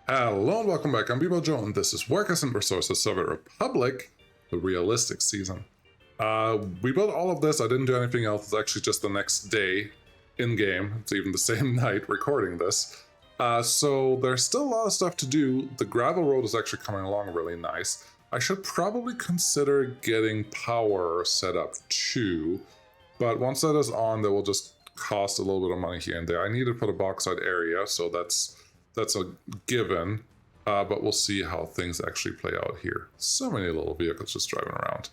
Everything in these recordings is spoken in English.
Hello and welcome back. I'm Bebo Joe, and this is Workers and Resources Soviet Republic, the realistic season. We built all of this. I didn't do anything else. It's actually just the next day in-game. It's even the same night recording this. So there's still a lot of stuff to do. The gravel road is actually coming along really nice. I should probably consider getting power set up too. But once that is on, that will just cost a little bit of money here and there. I need it for the bauxite area, so that's a given, but we'll see how things actually play out here. So many little vehicles just driving around.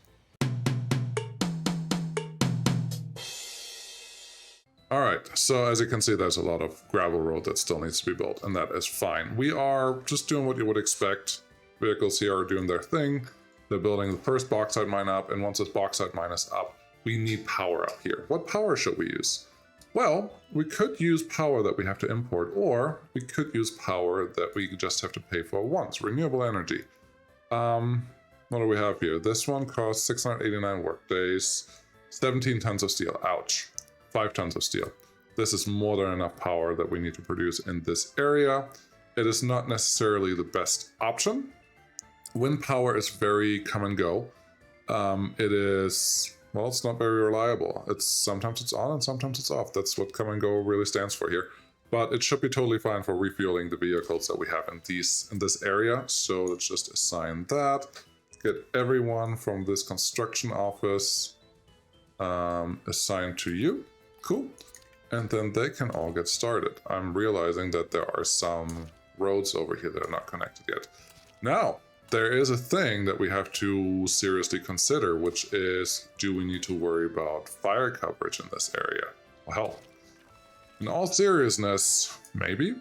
All right, so as you can see, there's a lot of gravel road that still needs to be built, and that is fine. We are just doing what you would expect. Vehicles here are doing their thing. They're building the first bauxite mine up, and once this bauxite mine is up, we need power up here. What power should we use? Well, we could use power that we have to import, or we could use power that we just have to pay for once. Renewable energy. What do we have here? This one costs 689 workdays, 17 tons of steel. Ouch. 5 tons of steel. This is more than enough power that we need to produce in this area. It is not necessarily the best option. Wind power is very come and go. It is... Well, it's not very reliable. Sometimes it's on and sometimes it's off. That's what come and go really stands for here. But it should be totally fine for refueling the vehicles that we have in this area. So let's just assign that. Get everyone from this construction office assigned to you. Cool. And then they can all get started. I'm realizing that there are some roads over here that are not connected yet. Now, there is a thing that we have to seriously consider, which is, do we need to worry about fire coverage in this area? Well, in all seriousness, maybe.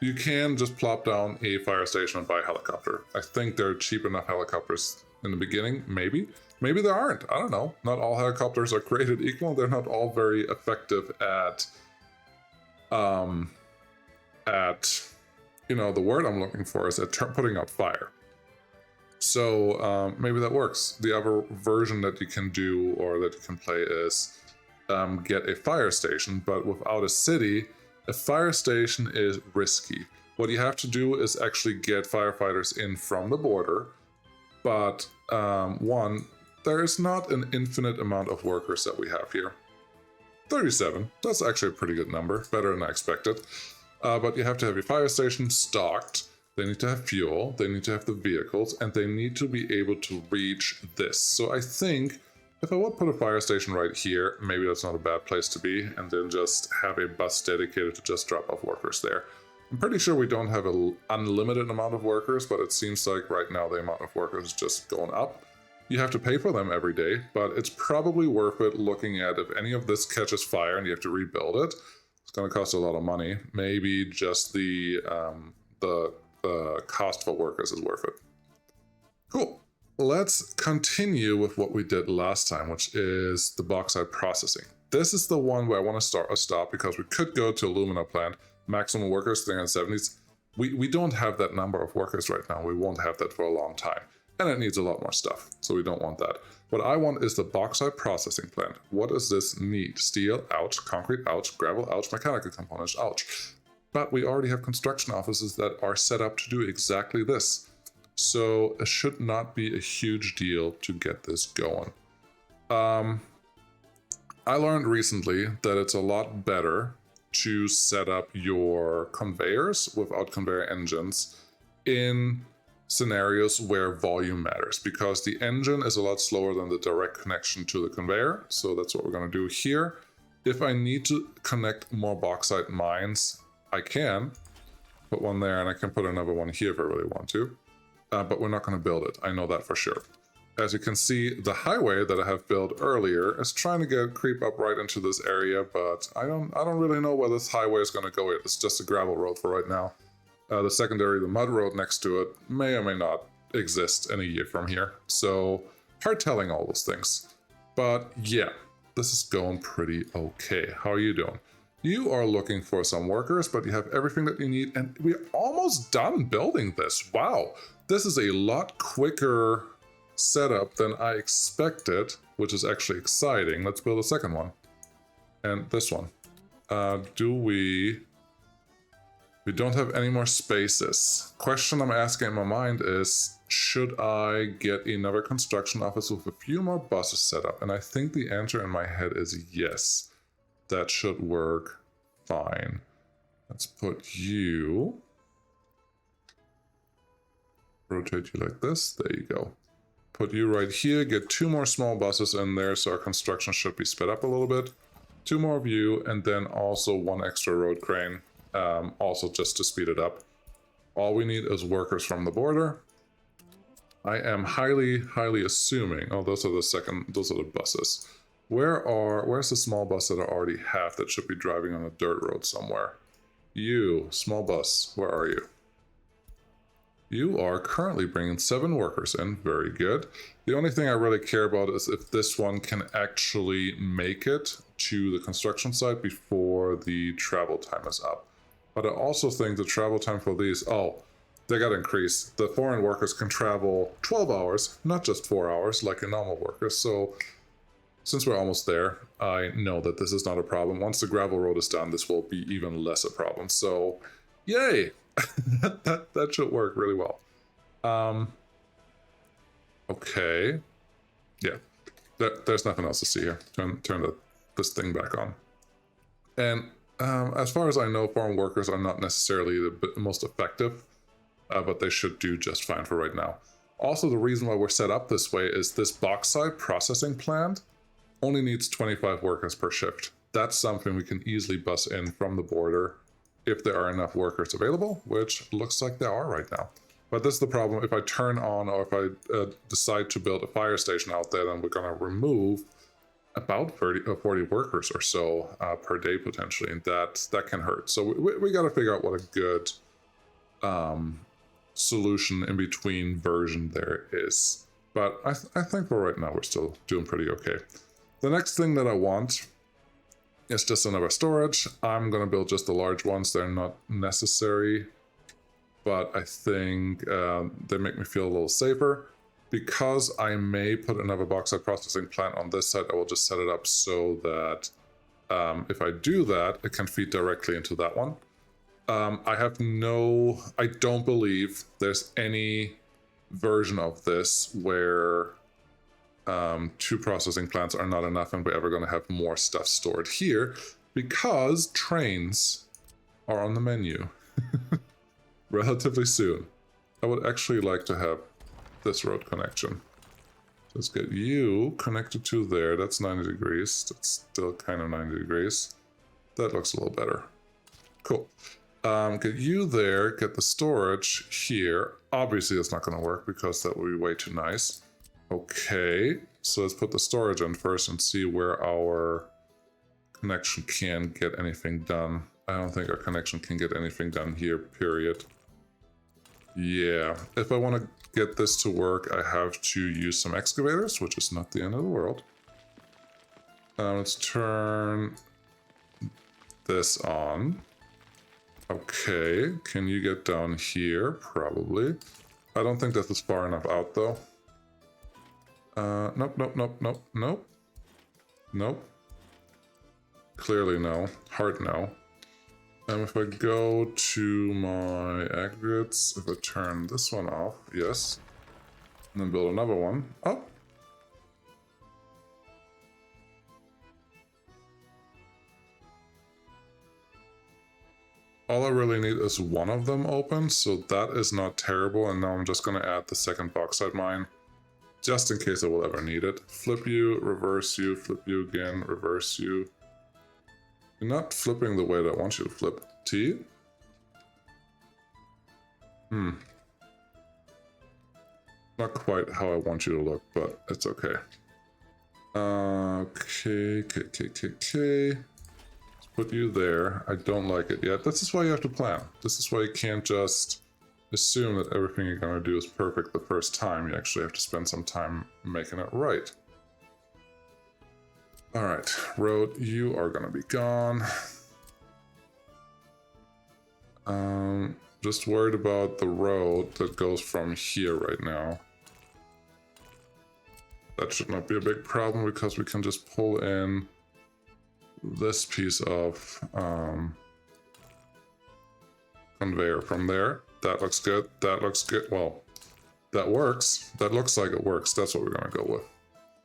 You can just plop down a fire station and buy a helicopter. I think there are cheap enough helicopters in the beginning, maybe. Maybe there aren't, I don't know. Not all helicopters are created equal. They're not all very effective at you know, the word I'm looking for is at putting out fire. So maybe that works. The other version that you can do or that you can play is get a fire station, but without a city. A fire station is risky. What you have to do is actually get firefighters in from the border, but one, there is not an infinite amount of workers that we have here. 37, that's actually a pretty good number, better than I expected. But you have to have your fire station stocked. They need to have fuel, they need to have the vehicles, and they need to be able to reach this. So I think if I would put a fire station right here, maybe that's not a bad place to be, and then just have a bus dedicated to just drop off workers there. I'm pretty sure we don't have an unlimited amount of workers, but it seems like right now the amount of workers is just going up. You have to pay for them every day, but it's probably worth it looking at if any of this catches fire and you have to rebuild it. It's going to cost a lot of money. Maybe just the cost for workers is worth it. Cool. Let's continue with what we did last time, which is the bauxite processing. This is the one where I want to stop because we could go to alumina plant, maximum workers 370s. We don't have that number of workers right now. We won't have that for a long time. And it needs a lot more stuff, so we don't want that. What I want is the bauxite processing plant. What does this need? Steel, ouch. Concrete, ouch. Gravel, ouch. Mechanical components, ouch. But we already have construction offices that are set up to do exactly this. So it should not be a huge deal to get this going. I learned recently that it's a lot better to set up your conveyors without conveyor engines in scenarios where volume matters, because the engine is a lot slower than the direct connection to the conveyor. So that's what we're going to do here. If I need to connect more bauxite mines, I can put one there, and I can put another one here if I really want to, but we're not going to build it. I know that for sure. As you can see, the highway that I have built earlier is trying to creep up right into this area, but I don't really know where this highway is going to go yet. It's just a gravel road for right now. The secondary, the mud road next to it, may or may not exist in a year from here. So hard telling all those things. But yeah, this is going pretty okay. How are you doing? You are looking for some workers, but you have everything that you need, and we're almost done building this. Wow, this is a lot quicker setup than I expected, which is actually exciting. Let's build a second one. And this one. Do we We don't have any more spaces. Question I'm asking in my mind is, should I get another construction office with a few more buses set up? And I think the answer in my head is yes. That should work fine. Let's put you... rotate you like this. There you go. Put you right here. Get 2 more small buses in there, so our construction should be sped up a little bit. 2 more of you, and then also 1 extra road crane. Also just to speed it up. All we need is workers from the border. I am highly assuming... oh, those are the buses. Where's the small bus that I already have that should be driving on a dirt road somewhere? You, small bus, where are you? You are currently bringing 7 workers in. Very good. The only thing I really care about is if this one can actually make it to the construction site before the travel time is up. But I also think the travel time for these... oh, they got increased. The foreign workers can travel 12 hours, not just 4 hours like a normal worker. So since we're almost there, I know that this is not a problem. Once the gravel road is done, this will be even less a problem. So, yay! that should work really well. Okay. Yeah. There's nothing else to see here. Turn this thing back on. And as far as I know, foreign workers are not necessarily the most effective, but they should do just fine for right now. Also, the reason why we're set up this way is this bauxite processing plant only needs 25 workers per shift. That's something we can easily bus in from the border if there are enough workers available, which looks like there are right now. But this is the problem. If I turn on, or if I decide to build a fire station out there, then we're going to remove about 30 or 40 workers or so per day potentially, and that can hurt. So we got to figure out what a good solution in between version there is. But I think for right now we're still doing pretty okay. The next thing that I want is just another storage. I'm going to build just the large ones. They're not necessary, but I think they make me feel a little safer. Because I may put another bauxite processing plant on this side, I will just set it up so that if I do that, it can feed directly into that one. I don't believe there's any version of this where 2 processing plants are not enough and we're ever going to have more stuff stored here, because trains are on the menu relatively soon. I would actually like to have this road connection. Let's get you connected to there. That's 90 degrees. That's still kind of 90 degrees. That looks a little better. Cool. Get you there, get the storage here. Obviously that's not going to work because that would be way too nice. Okay, so let's put the storage in first and see where our connection can get anything done. I don't think our connection can get anything done here, period. Yeah, if I want to get this to work, I have to use some excavators, which is not the end of the world. Let's turn this on. Okay, can you get down here? Probably. I don't think this is far enough out, though. Nope. Clearly no. Hard no. If I go to my aggregates, if I turn this one off, yes. And then build another one. Oh! All I really need is one of them open, so that is not terrible. And now I'm just going to add the second bauxite mine, just in case I will ever need it. Flip you, reverse you, flip you again, reverse you. You're not flipping the way that I want you to flip. T? Not quite how I want you to look, but it's okay. Okay. Let's put you there. I don't like it yet. This is why you have to plan. This is why you can't just assume that everything you're going to do is perfect the first time. You actually have to spend some time making it right. Alright, road, you are going to be gone. Just worried about the road that goes from here right now. That should not be a big problem because we can just pull in this piece of conveyor from there. That looks good. That looks good. Well, that works. That looks like it works. That's what we're going to go with.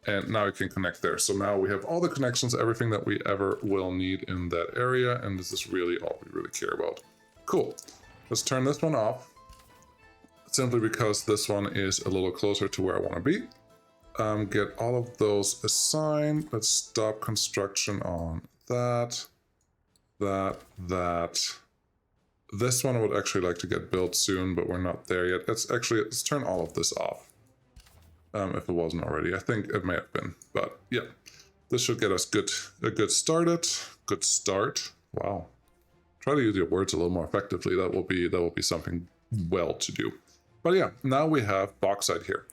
And now we can connect there. So now we have all the connections, everything that we ever will need in that area. And this is really all we really care about. Cool. Let's turn this one off. Simply because this one is a little closer to where I want to be. Get all of those assigned. Let's stop construction on that. This one I would actually like to get built soon, but we're not there yet. Let's turn all of this off. If it wasn't already. I think it may have been, but yeah. This should get us a good start. Wow. Try to use your words a little more effectively. That will be something well to do. But yeah, now we have bauxite here.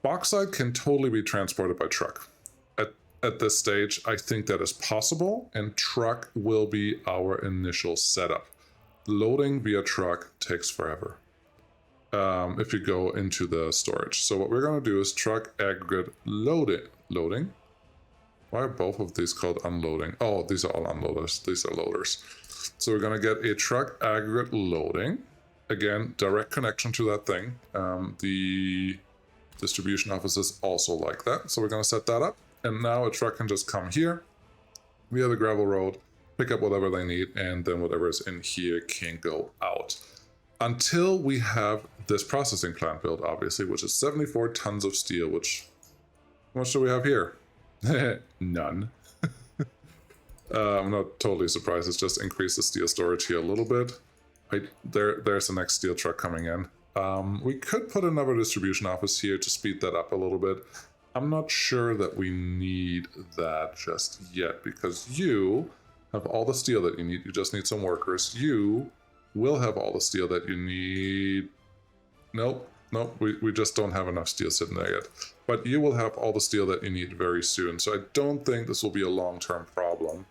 Bauxite can totally be transported by truck. At this stage, I think that is possible, and truck will be our initial setup. Loading via truck takes forever. If you go into the storage. So what we're going to do is truck aggregate loading. Why are both of these called unloading? Oh, these are all unloaders. These are loaders. So we're going to get a truck aggregate loading. Again, direct connection to that thing. The distribution offices also like that. So we're going to set that up. And now a truck can just come here via the gravel road, pick up whatever they need, and then whatever is in here can go out. Until we have this processing plant built, obviously, which is 74 tons of steel, which, how much do we have here? None. I'm not totally surprised. It's just increased the steel storage here a little bit. There's the next steel truck coming in. We could put another distribution office here to speed that up a little bit. I'm not sure that we need that just yet, because you have all the steel that you need. You just need some workers. You will have all the steel that you need. Nope, we just don't have enough steel sitting there yet. But you will have all the steel that you need very soon. So I don't think this will be a long-term problem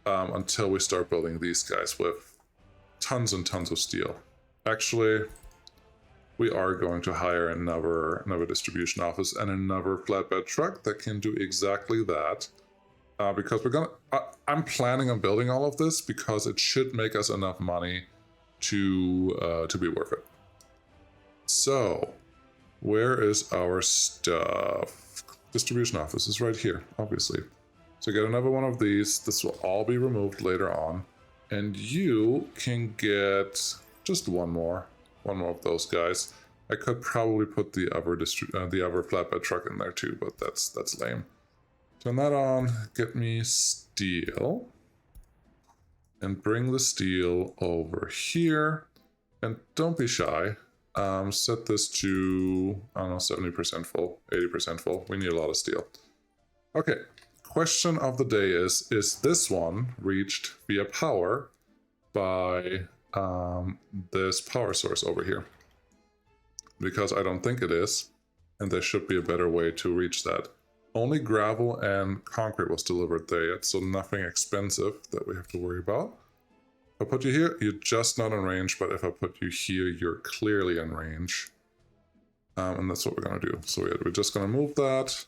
until we start building these guys with tons and tons of steel. Actually, we are going to hire another distribution office and another flatbed truck that can do exactly that. Because I'm planning on building all of this because it should make us enough money to be worth it. So, where is our stuff? Distribution office is right here, obviously. So get another one of these. This will all be removed later on. And you can get just one more of those guys. I could probably put the other flatbed truck in there too, but that's lame. Turn that on, get me steel, and bring the steel over here. And don't be shy. Set this to, I don't know, 70% full, 80% full. We need a lot of steel. Okay, question of the day is this one reached via power by this power source over here? Because I don't think it is, and there should be a better way to reach that. Only gravel and concrete was delivered there yet, so nothing expensive that we have to worry about. If I put you here, you're just not in range, but if I put you here, you're clearly in range. And that's what we're going to do. So we're just going to move that.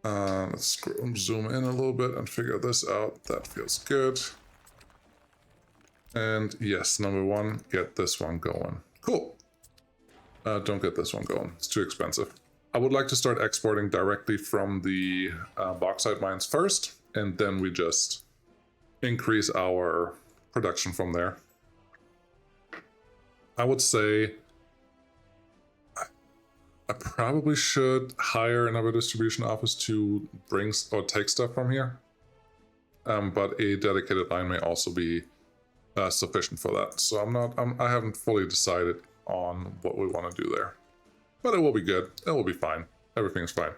Let's zoom in a little bit and figure this out. That feels good. And yes, number one, get this one going. Cool. Don't get this one going. It's too expensive. I would like to start exporting directly from the bauxite mines first, and then we just increase our production from there. I would say I probably should hire another distribution office to bring or take stuff from here. But a dedicated line may also be sufficient for that. So I haven't fully decided on what we want to do there. But it will be good. It will be fine. Everything's fine.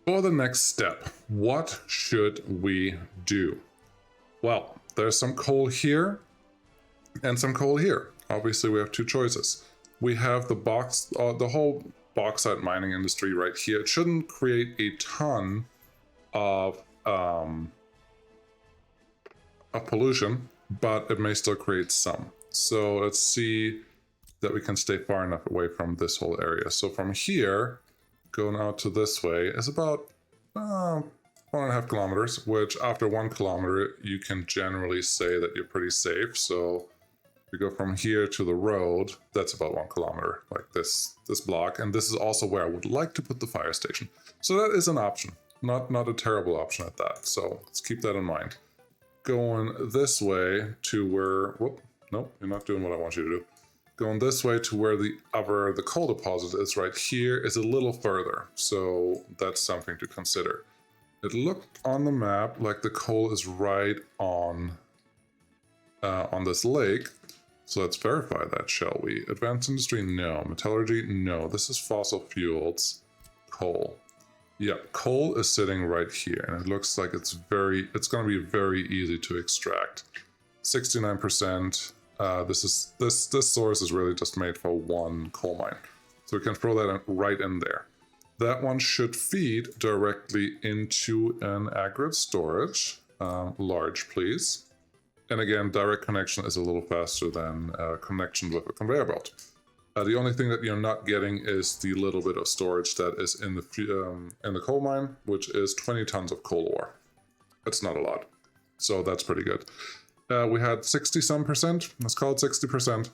For the next step, what should we do? Well, there's some coal here and some coal here. Obviously, we have two choices. We have the whole bauxite mining industry right here. It shouldn't create a ton of pollution, but it may still create some. So let's see that we can stay far enough away from this whole area. So from here, going out to this way is about 1.5 kilometers, which after 1 kilometer, you can generally say that you're pretty safe. So we go from here to the road, that's about 1 kilometer, like this block. And this is also where I would like to put the fire station. So that is an option, not a terrible option at that. So let's keep that in mind. Going this way to where, whoop, nope, you're not doing what I want you to do. Going this way to where the coal deposit is right here is a little further. So that's something to consider. It looked on the map like the coal is right on this lake. So let's verify that, shall we? Advanced industry, no. Metallurgy, no. This is fossil fuels, coal. Yeah, coal is sitting right here, and it looks like it's going to be very easy to extract. 69%. This source is really just made for one coal mine, so we can throw that right in there. That one should feed directly into an aggregate storage, large, please. And again, direct connection is a little faster than connection with a conveyor belt. The only thing that you're not getting is the little bit of storage that is in the coal mine, which is 20 tons of coal ore. That's not a lot, so that's pretty good. We had 60-some%, let's call it 60%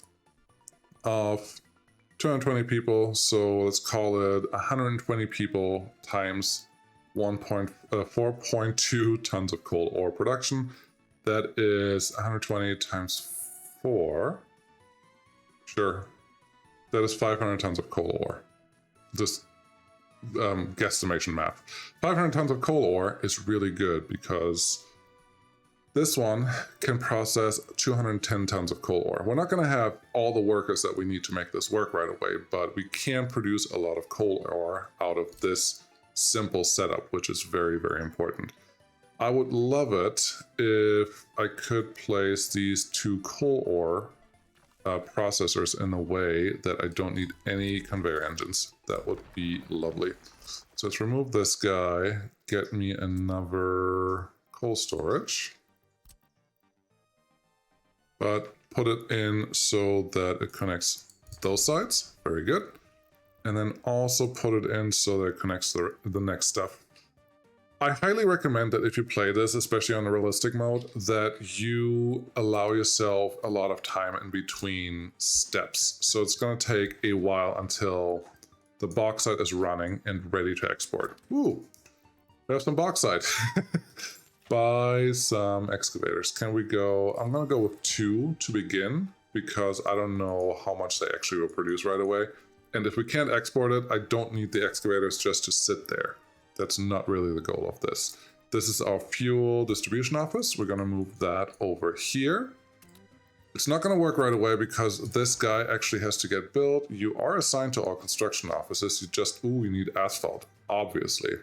of 220 people, so let's call it 120 people times 4.2 tons of coal ore production. That is 120 times 4. Sure. That is 500 tons of coal ore. Just guesstimation math. 500 tons of coal ore is really good because this one can process 210 tons of coal ore. We're not going to have all the workers that we need to make this work right away, but we can produce a lot of coal ore out of this simple setup, which is very, very important. I would love it if I could place these two coal ore processors in a way that I don't need any conveyor engines. That would be lovely. So let's remove this guy, get me another coal storage, but put it in so that it connects those sides. Very good. And then also put it in so that it connects the next stuff. I highly recommend that if you play this, especially on the realistic mode, that you allow yourself a lot of time in between steps. So it's going to take a while until the bauxite is running and ready to export. Ooh, we have some bauxite. Buy some excavators. Can we go? I'm going to go with 2 to begin because I don't know how much they actually will produce right away. And if we can't export it, I don't need the excavators just to sit there. That's not really the goal of this. This is our fuel distribution office. We're going to move that over here. It's not going to work right away because this guy actually has to get built. You are assigned to all construction offices. You need asphalt, obviously.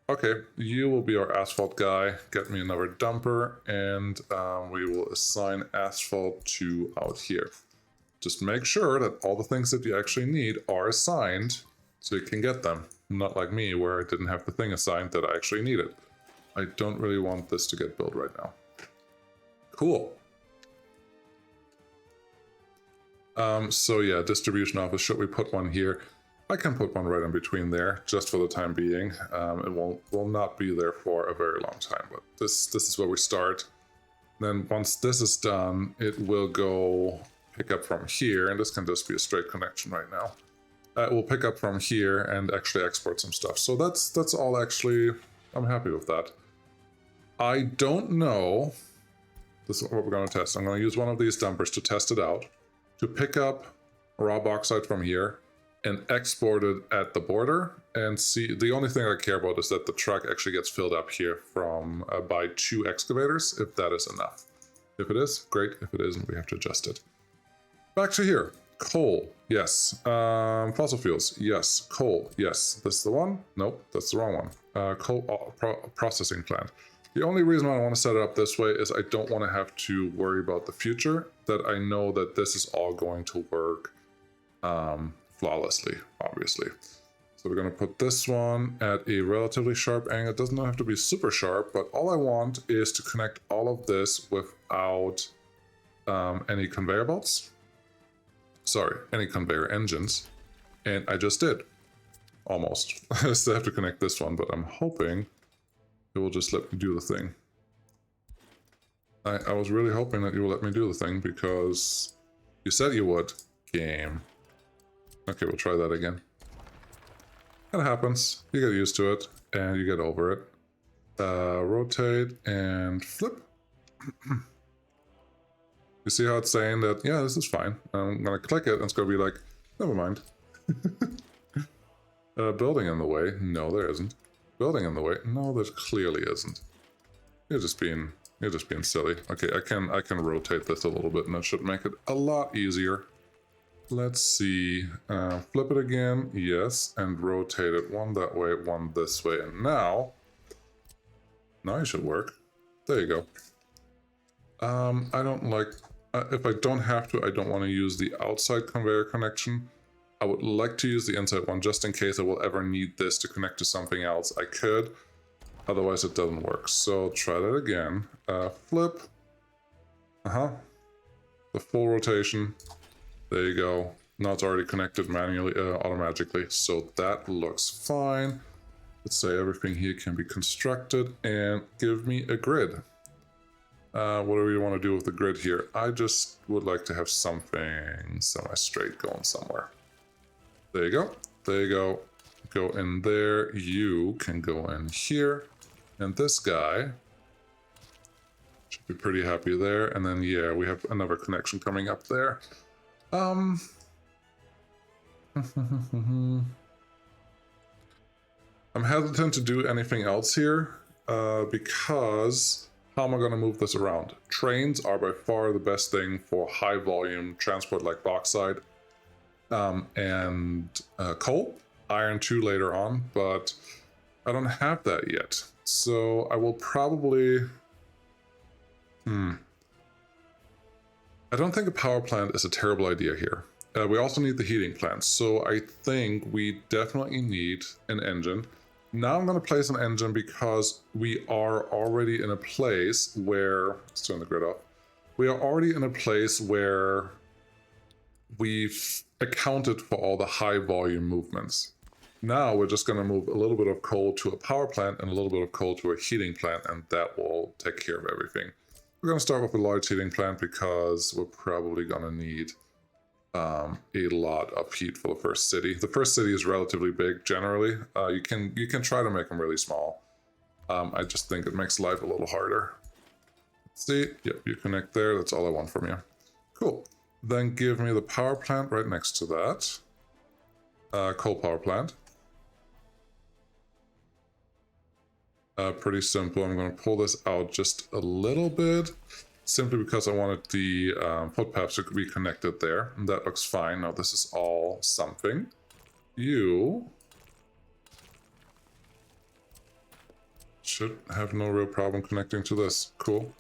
Okay, you will be our asphalt guy. Get me another dumper, and we will assign asphalt to out here. Just make sure that all the things that you actually need are assigned so you can get them. Not like me, where I didn't have the thing assigned that I actually needed. I don't really want this to get built right now. Cool. So yeah, distribution office, should we put one here? I can put one right in between there, just for the time being. It will not be there for a very long time, but this is where we start. Then once this is done, it will go pick up from here, and this can just be a straight connection right now. We'll pick up from here and actually export some stuff. So that's all actually, I'm happy with that. I don't know, this is what we're going to test. I'm going to use one of these dumpers to test it out, to pick up raw bauxite from here and export it at the border and see. The only thing I care about is that the truck actually gets filled up here from by 2 excavators, if that is enough. If it is, great. If it isn't, we have to adjust it. Back to here. Coal, yes. Fossil fuels, yes. Coal, yes. This is the one? Nope, that's the wrong one. Coal processing plant. The only reason why I want to set it up this way is I don't want to have to worry about the future, that I know that this is all going to work flawlessly, obviously. So we're going to put this one at a relatively sharp angle. It doesn't have to be super sharp, but all I want is to connect all of this without any conveyor belts. Sorry, any conveyor engines. And I just did. Almost. I still have to connect this one, but I'm hoping it will just let me do the thing. I was really hoping that you will let me do the thing because you said you would. Game. Okay, we'll try that again. That happens. You get used to it and you get over it. Rotate and flip. You see how it's saying that, yeah, this is fine. I'm going to click it and it's going to be like, never mind. Building in the way. No, there isn't. Building in the way. No, there clearly isn't. You're just being silly. Okay, I can rotate this a little bit and that should make it a lot easier. Let's see. Flip it again. Yes. And rotate it one that way, one this way. And now it should work. There you go. I don't like... if I don't have to, I don't want to use the outside conveyor connection. I would like to use the inside one just in case I will ever need this to connect to something else. I could, otherwise it doesn't work. So try that again. Flip. The full rotation. There you go. Now it's already connected manually, automatically. So that looks fine. Let's say everything here can be constructed and give me a grid. Whatever you want to do with the grid here. I just would like to have something semi-straight going somewhere. There you go. There you go. Go in there. You can go in here. And this guy should be pretty happy there. And then, yeah, we have another connection coming up there. I'm hesitant to do anything else here because... How am I going to move this around? Trains are by far the best thing for high volume transport like bauxite and coal. Iron too later on, but I don't have that yet. So I will probably... I don't think a power plant is a terrible idea here. We also need the heating plant. So I think we definitely need an engine. Now I'm going to place an engine because we are already in a place where... Let's turn the grid off. We are already in a place where we've accounted for all the high volume movements. Now we're just going to move a little bit of coal to a power plant and a little bit of coal to a heating plant, and that will take care of everything. We're going to start with a large heating plant because we're probably going to need a lot of heat for the first city. The first city is relatively big generally. You can try to make them really small. I just think it makes life a little harder. Let's see. Yep, you connect there. That's all I want from you. Cool. Then give me the power plant right next to that. Coal power plant. Pretty simple. I'm going to pull this out just a little bit. Simply because I wanted the footpaths to be connected there. And that looks fine. Now this is all something. You should have no real problem connecting to this. Cool.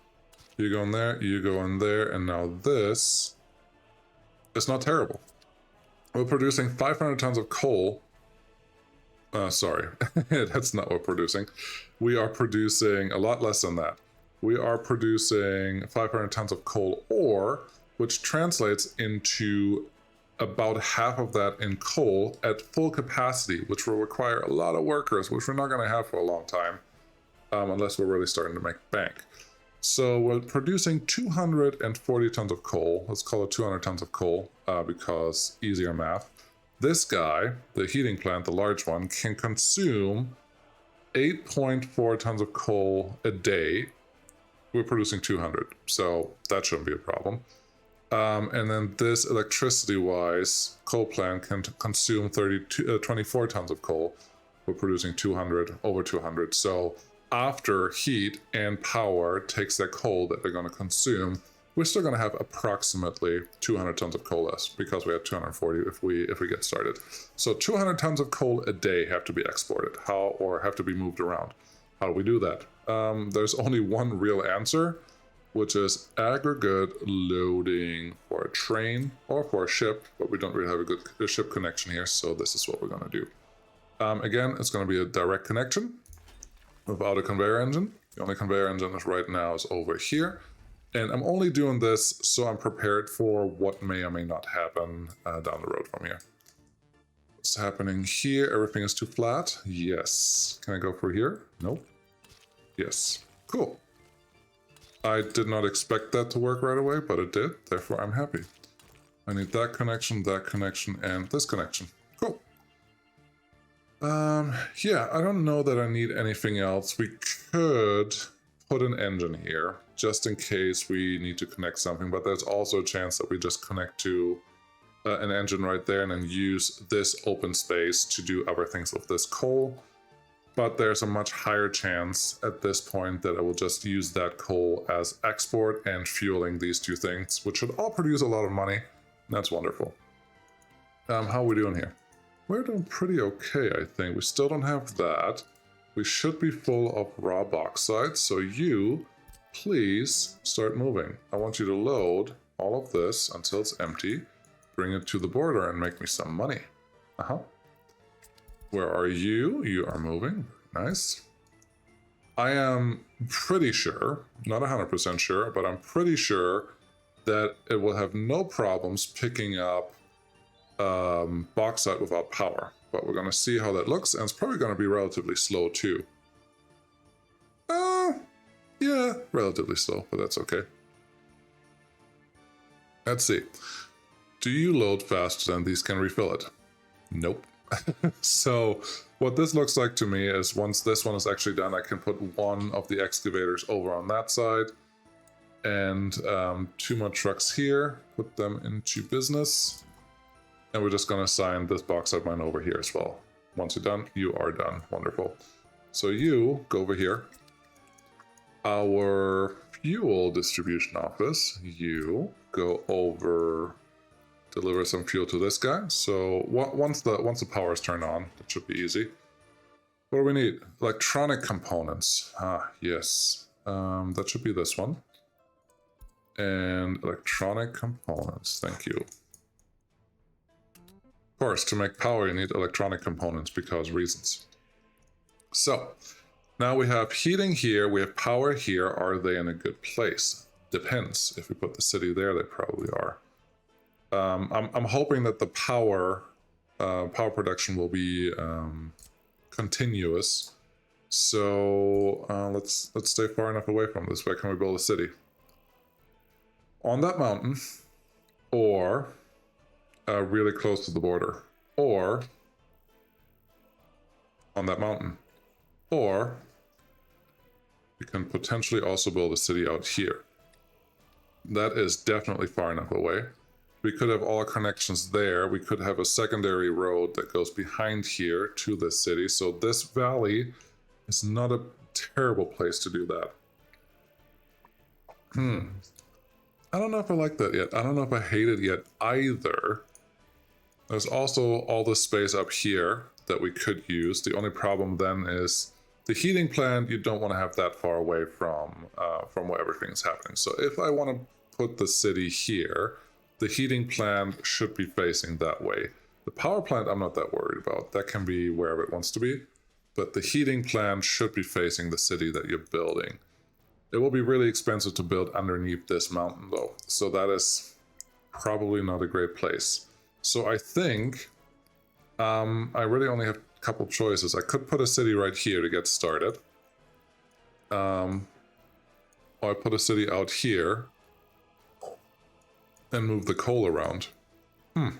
You go in there, you go in there, and now this is not terrible. We're producing 500 tons of coal. Sorry, that's not what we're producing. We are producing a lot less than that. We are producing 500 tons of coal ore, which translates into about half of that in coal at full capacity, which will require a lot of workers, which we're not going to have for a long time, unless we're really starting to make bank. So we're producing 240 tons of coal. Let's call it 200 tons of coal because easier math. This guy, the heating plant, the large one, can consume 8.4 tons of coal a day. We're producing 200, so that shouldn't be a problem. And then this electricity-wise, coal plant can consume 24 tons of coal. We're producing 200, over 200. So after heat and power takes that coal that they're going to consume, we're still going to have approximately 200 tons of coal less because we had 240 if we get started. So 200 tons of coal a day have to be exported, or have to be moved around. How do we do that? There's only one real answer, which is aggregate loading for a train or for a ship, but we don't really have a good ship connection here, so this is what we're going to do. Again, it's going to be a direct connection without a conveyor engine. The only conveyor engine right now is over here. And I'm only doing this so I'm prepared for what may or may not happen down the road from here. What's happening here? Everything is too flat? Yes. Can I go through here? Nope. Yes. Cool. I did not expect that to work right away, but it did. Therefore, I'm happy. I need that connection, and this connection. Cool. Yeah, I don't know that I need anything else. We could put an engine here, just in case we need to connect something, but there's also a chance that we just connect to an engine right there and then use this open space to do other things with this coal. But there's a much higher chance at this point that I will just use that coal as export and fueling these two things, which should all produce a lot of money. That's wonderful. How are we doing here? We're doing pretty okay, I think. We still don't have that. We should be full of raw bauxite, so you, please start moving. I want you to load all of this until it's empty, bring it to the border, and make me some money. Where are you? You are moving. Nice. I am pretty sure, not 100% sure, but I'm pretty sure that it will have no problems picking up bauxite without power. But we're going to see how that looks, and it's probably going to be relatively slow too. Yeah, relatively slow, but that's okay. Let's see. Do you load faster than these can refill it? Nope. So what this looks like to me is once this one is actually done, I can put one of the excavators over on that side and 2 more trucks here, put them into business. And we're just going to assign this bauxite mine over here as well. Once you're done, you are done. Wonderful. So you go over here. Our fuel distribution office, you go over, deliver some fuel to this guy. So once the power is turned on, it should be easy. What do we need? Electronic components. Yes. That should be this one. And electronic components. Thank you. Of course, to make power, you need electronic components because reasons. So, now we have heating here, we have power here. Are they in a good place? Depends. If we put the city there, they probably are. I'm hoping that the power production will be continuous. So let's stay far enough away from this. Where can we build a city? On that mountain, or really close to the border, or on that mountain, or we can potentially also build a city out here. That is definitely far enough away. We could have all our connections there. We could have a secondary road that goes behind here to this city. So this valley is not a terrible place to do that. I don't know if I like that yet. I don't know if I hate it yet either. There's also all this space up here that we could use. The only problem then is the heating plant. You don't want to have that far away from where everything's happening. So if I want to put the city here, the heating plant should be facing that way. The power plant I'm not that worried about. That can be wherever it wants to be. But the heating plant should be facing the city that you're building. It will be really expensive to build underneath this mountain though. So that is probably not a great place. So I think I really only have a couple choices. I could put a city right here to get started. Or I put a city out here and move the coal around. Let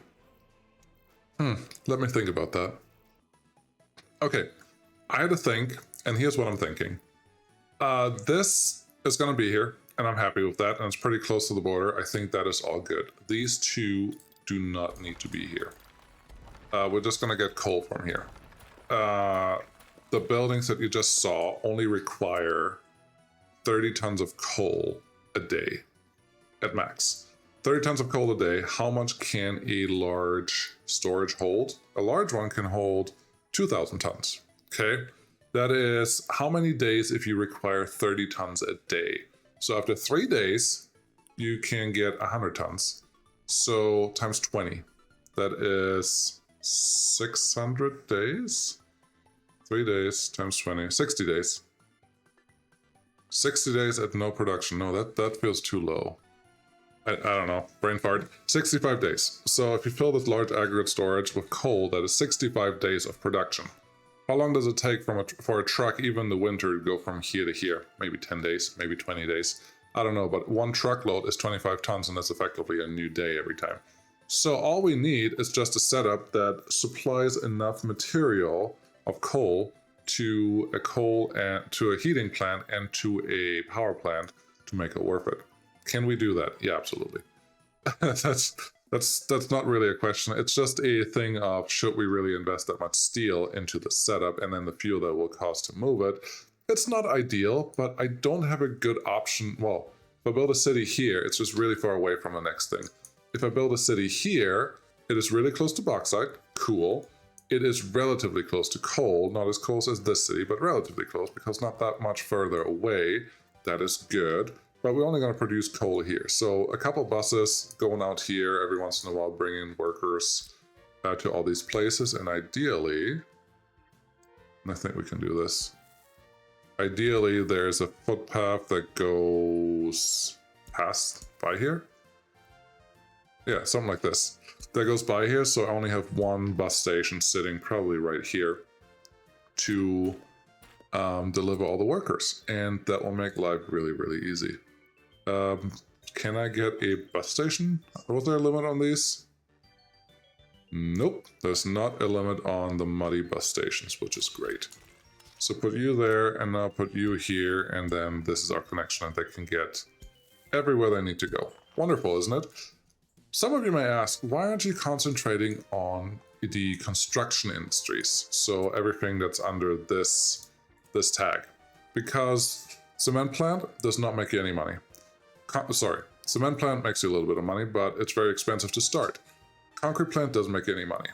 me think about that. Okay, I had to think, and here's what I'm thinking. This is going to be here, and I'm happy with that, and it's pretty close to the border. I think that is all good. These two do not need to be here. We're just going to get coal from here. The buildings that you just saw only require 30 tons of coal a day. at max. 30 tons of coal a day. How much can a large storage hold? A large one can hold 2,000 tons. Okay, that is how many days if you require 30 tons a day. So after 3 days, you can get 100 tons. So times 20, that is 600 days. 3 days times 20, 60 days. 60 days at no production. No, that feels too low. I don't know, brain fart. 65 days. So if you fill this large aggregate storage with coal, that is 65 days of production. How long does it take for a truck, even in the winter, to go from here to here? Maybe 10 days, maybe 20 days. I don't know, but one truckload is 25 tons, and that's effectively a new day every time. So all we need is just a setup that supplies enough material of coal to a heating plant and to a power plant to make it worth it. Can we do that? Yeah, absolutely. That's not really a question. It's just a thing of, should we really invest that much steel into the setup and then the fuel that will cost to move it? It's not ideal, but I don't have a good option. Well, if I build a city here, it's just really far away from the next thing. If I build a city here, it is really close to bauxite. Cool. It is relatively close to coal, not as close as this city, but relatively close because not that much further away. That is good. But we're only going to produce coal here. So a couple buses going out here every once in a while, bringing workers to all these places. And ideally, I think we can do this. Ideally, there's a footpath that goes past by here. Yeah, something like this. That goes by here, so I only have one bus station sitting probably right here to deliver all the workers. And that will make life really, really easy. Can I get a bus station? Was there a limit on these? Nope, there's not a limit on the muddy bus stations, which is great. So put you there, and now put you here, and then this is our connection, and they can get everywhere they need to go. Wonderful, isn't it? Some of you may ask, why aren't you concentrating on the construction industries? So everything that's under this tag. Because cement plant does not make you any money. Cement plant makes you a little bit of money, but it's very expensive to start. Concrete plant doesn't make you any money.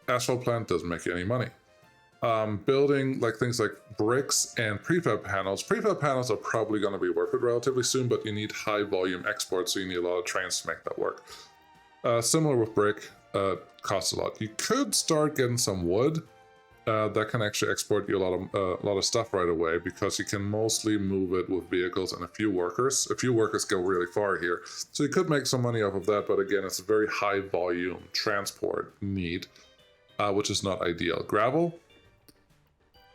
Asphalt plant doesn't make you any money. Building like things like bricks and prefab panels. Prefab panels are probably going to be worth it relatively soon, but you need high volume export, so you need a lot of trains to make that work. Similar with brick, costs a lot. You could start getting some wood. That can actually export you a lot of stuff right away because you can mostly move it with vehicles and a few workers. A few workers go really far here. So you could make some money off of that, but again, it's a very high volume transport need, which is not ideal. Gravel.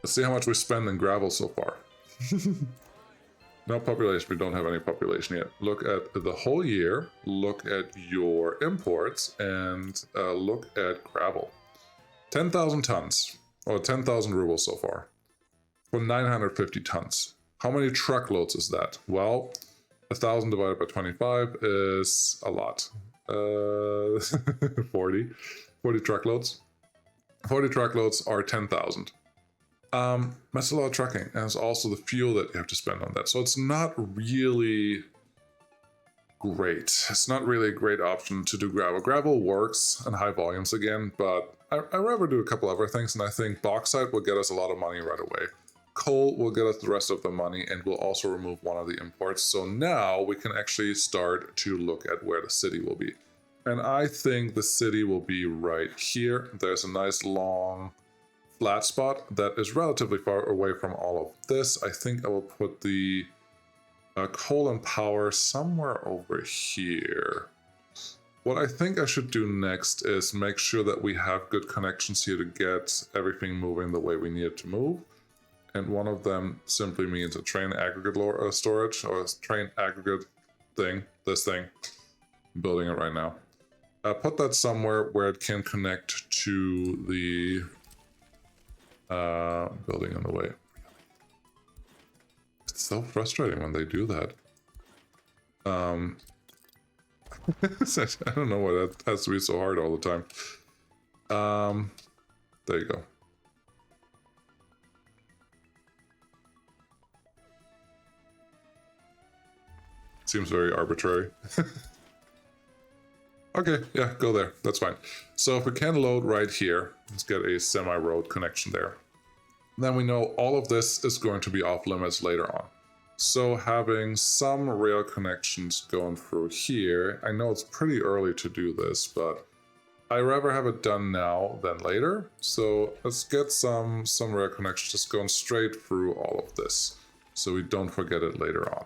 Let's see how much we spend in gravel so far. No population, we don't have any population yet. Look at the whole year, look at your imports, and look at gravel. 10,000 tons. Or 10,000 rubles so far, for 950 tons. How many truckloads is that? Well, 1,000 divided by 25 is a lot. 40 truckloads. 40 truckloads are 10,000. That's a lot of trucking, and it's also the fuel that you have to spend on that. So it's not really great. It's not really a great option to do gravel. Gravel works in high volumes again, but I'd rather do a couple other things, and I think bauxite will get us a lot of money right away. Coal will get us the rest of the money, and we'll also remove one of the imports. So now we can actually start to look at where the city will be. And I think the city will be right here. There's a nice long flat spot that is relatively far away from all of this. I think I will put the coal and power somewhere over here. What I think I should do next is make sure that we have good connections here to get everything moving the way we need it to move. And one of them simply means a train aggregate storage, or a train aggregate thing, this thing. I'm building it right now. Put that somewhere where it can connect to the building in the way. It's so frustrating when they do that. I don't know why that has to be so hard all the time. There you go. Seems very arbitrary. Okay, yeah, go there. That's fine. So if we can load right here, let's get a semi-road connection there. Then we know all of this is going to be off limits later on. So having some rail connections going through here, I know it's pretty early to do this, but I'd rather have it done now than later. So let's get some rail connections just going straight through all of this, so we don't forget it later on.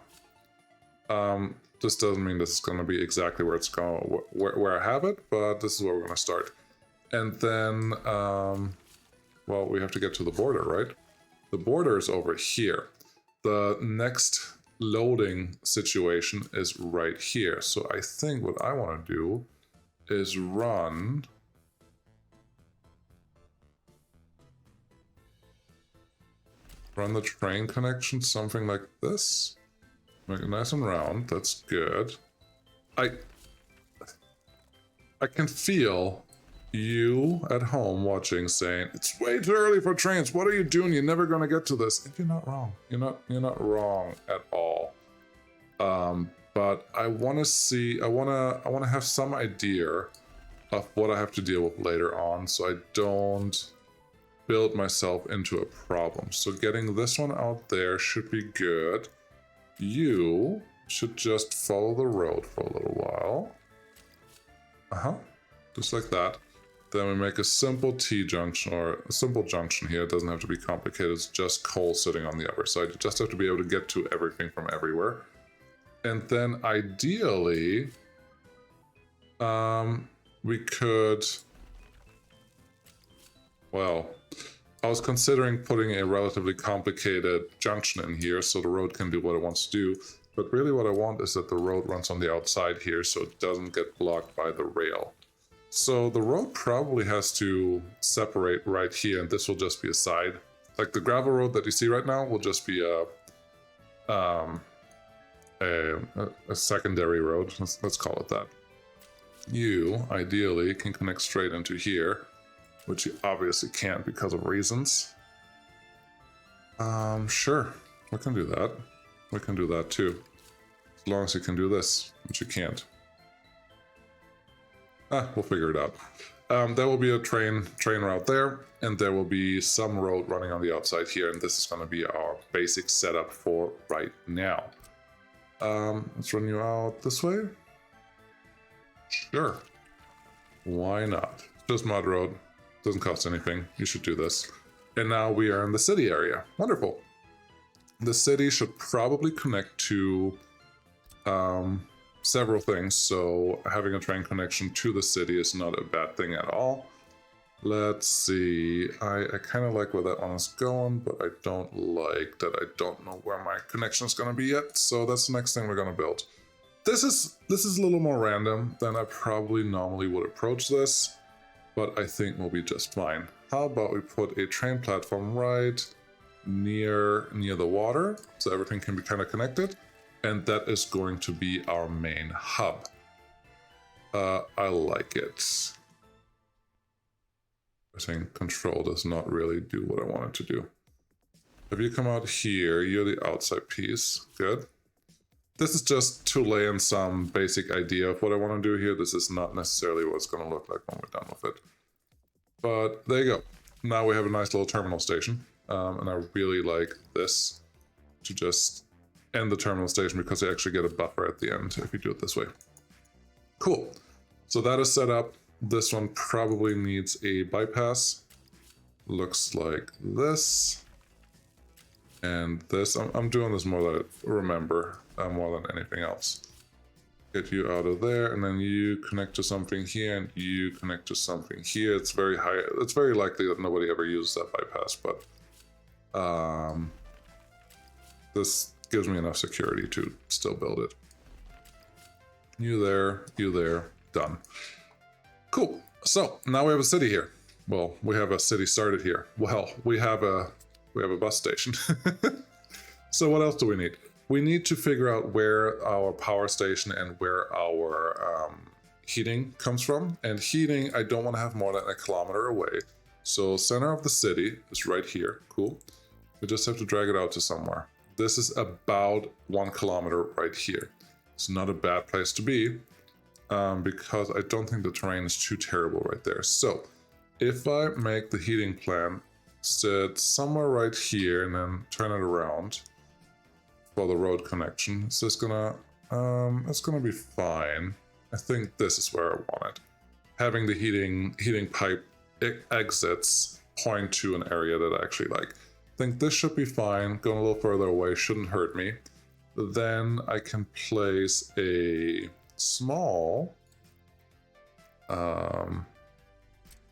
This doesn't mean this is going to be exactly where it's going, where I have it, but this is where we're going to start. And then, well, we have to get to the border, right? The border is over here. The next loading situation is right here. So I think what I want to do is run the train connection, something like this. Make it nice and round. That's good. I can feel you at home watching saying, it's way too early for trains. What are you doing? You're never going to get to this. And you're not wrong. You're not wrong at all. But I want to see, I want to have some idea of what I have to deal with later on, so I don't build myself into a problem. So getting this one out there should be good. You should just follow the road for a little while. Just like that. Then we make a simple T-junction, or a simple junction here. It doesn't have to be complicated. It's just coal sitting on the other side. You just have to be able to get to everything from everywhere. And then ideally, we could, well, I was considering putting a relatively complicated junction in here so the road can do what it wants to do. But really what I want is that the road runs on the outside here so it doesn't get blocked by the rail. So the road probably has to separate right here, and this will just be a side. Like the gravel road that you see right now will just be a secondary road. Let's call it that. You, ideally, can connect straight into here, which you obviously can't because of reasons. Sure, we can do that. We can do that too. As long as you can do this, which you can't. We'll figure it out. There will be a train route there, and there will be some road running on the outside here, and this is going to be our basic setup for right now. Let's run you out this way. Sure. Why not? Just mud road. Doesn't cost anything. You should do this. And now we are in the city area. Wonderful. The city should probably connect to several things, so having a train connection to the city is not a bad thing at all. Let's see. I kind of like where that one is going, but I don't like that I don't know where my connection is going to be yet. So that's the next thing we're going to build. This is a little more random than I probably normally would approach this, but I think we'll be just fine. How about we put a train platform right near the water, so everything can be kind of connected, and that is going to be our main hub. I like it. I think control does not really do what I want it to do. If you come out here, you're the outside piece. Good. This is just to lay in some basic idea of what I want to do here. This is not necessarily what it's going to look like when we're done with it. But there you go. Now we have a nice little terminal station. And I really like this to just end the terminal station because you actually get a buffer at the end if you do it this way. Cool. So that is set up. This one probably needs a bypass. Looks like this. And this. I'm doing this more than I remember, more than anything else. Get you out of there, and then you connect to something here, and you connect to something here. It's very high. It's very likely that nobody ever uses that bypass, but this gives me enough security to still build it. You there, done. Cool. So now we have a city here. Well, we have a city started here. Well, we have a bus station. So what else do we need? We need to figure out where our power station and where our heating comes from. And heating, I don't want to have more than 1 kilometer away. So center of the city is right here. Cool. We just have to drag it out to somewhere. This is about 1 kilometer right here. It's not a bad place to be, because I don't think the terrain is too terrible right there. So if I make the heating plant sit somewhere right here and then turn it around for the road connection, it's just gonna be fine. I think this is where I want it. Having the heating pipe exits point to an area that I actually like. I think this should be fine. Going a little further away shouldn't hurt me. Then I can place a small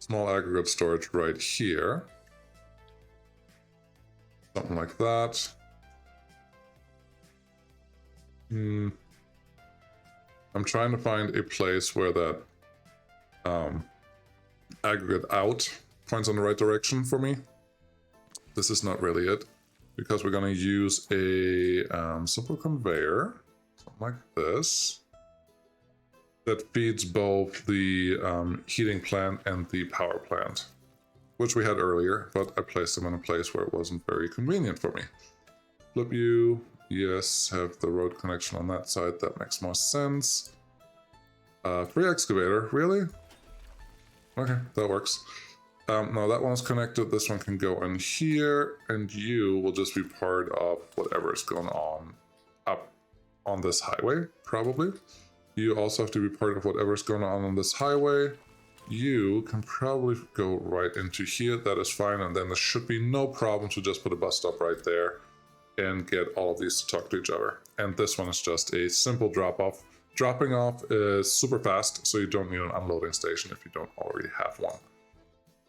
aggregate storage right here. Something like that. I'm trying to find a place where that aggregate out points in the right direction for me. This is not really it, because we're going to use a simple conveyor, something like this, that feeds both the heating plant and the power plant, which we had earlier, but I placed them in a place where it wasn't very convenient for me. Flip you, yes, have the road connection on that side, that makes more sense. Free excavator, really? Okay, that works. No, that one's connected, this one can go in here, and you will just be part of whatever is going on up on this highway, probably. You also have to be part of whatever's going on this highway. You can probably go right into here, that is fine, and then there should be no problem to just put a bus stop right there and get all of these to talk to each other. And this one is just a simple drop-off. Dropping off is super fast, so you don't need an unloading station if you don't already have one.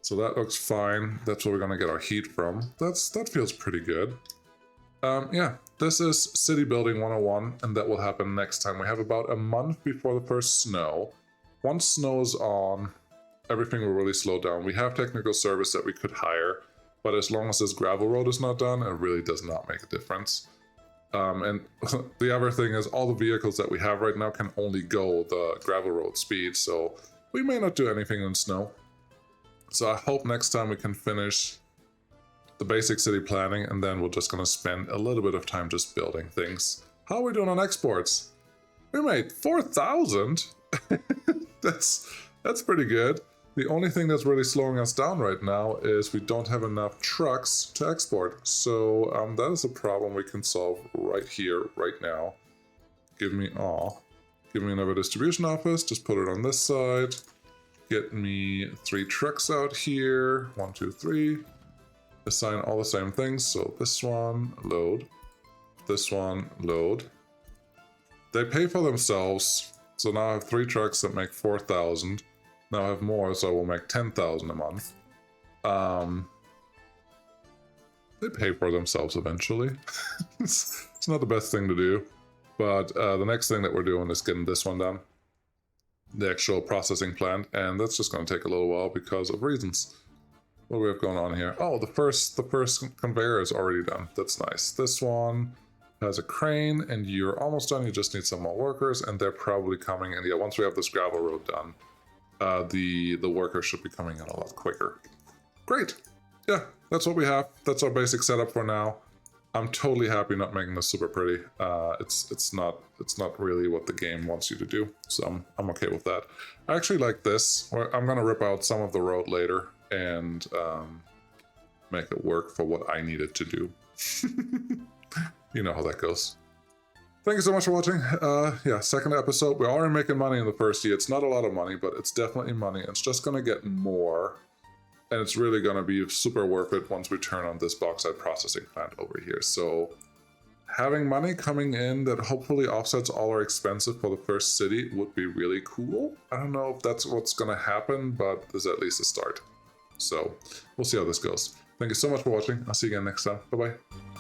So that looks fine. That's where we're gonna get our heat from. That feels pretty good. Yeah, this is City Building 101, and that will happen next time. We have about a month before the first snow. Once snow is on, everything will really slow down. We have technical service that we could hire, but as long as this gravel road is not done, it really does not make a difference. And the other thing is all the vehicles that we have right now can only go the gravel road speed, so we may not do anything in snow. So I hope next time we can finish the basic city planning, and then we're just going to spend a little bit of time just building things. How are we doing on exports? We made 4,000. That's pretty good. The only thing that's really slowing us down right now is we don't have enough trucks to export. So that is a problem we can solve right here, right now. Give me another distribution office. Just put it on this side. Get me 3 trucks out here. 1, 2, 3. Assign all the same things. So this one, load. This one, load. They pay for themselves. So now I have 3 trucks that make 4,000. Now I have more, so I will make 10,000 a month. They pay for themselves eventually. It's not the best thing to do. But the next thing that we're doing is getting this one done. The actual processing plant, and that's just going to take a little while because of reasons. What do we have going on here? Oh, the first conveyor is already done. That's nice. This one has a crane, and you're almost done. You just need some more workers, and they're probably coming in. Yeah, once we have this gravel road done, the workers should be coming in a lot quicker. Great. Yeah, that's what we have. That's our basic setup for now. I'm totally happy not making this super pretty. It's not really what the game wants you to do, so I'm okay with that. I actually like this. I'm gonna rip out some of the road later and make it work for what I need it to do. You know how that goes. Thank you so much for watching. Yeah, second episode. We're already making money in the first year. It's not a lot of money, but it's definitely money. It's just gonna get more. And it's really going to be super worth it once we turn on this bauxite processing plant over here. So having money coming in that hopefully offsets all our expenses for the first city would be really cool. I don't know if that's what's going to happen, but there's at least a start. So we'll see how this goes. Thank you so much for watching. I'll see you again next time. Bye-bye.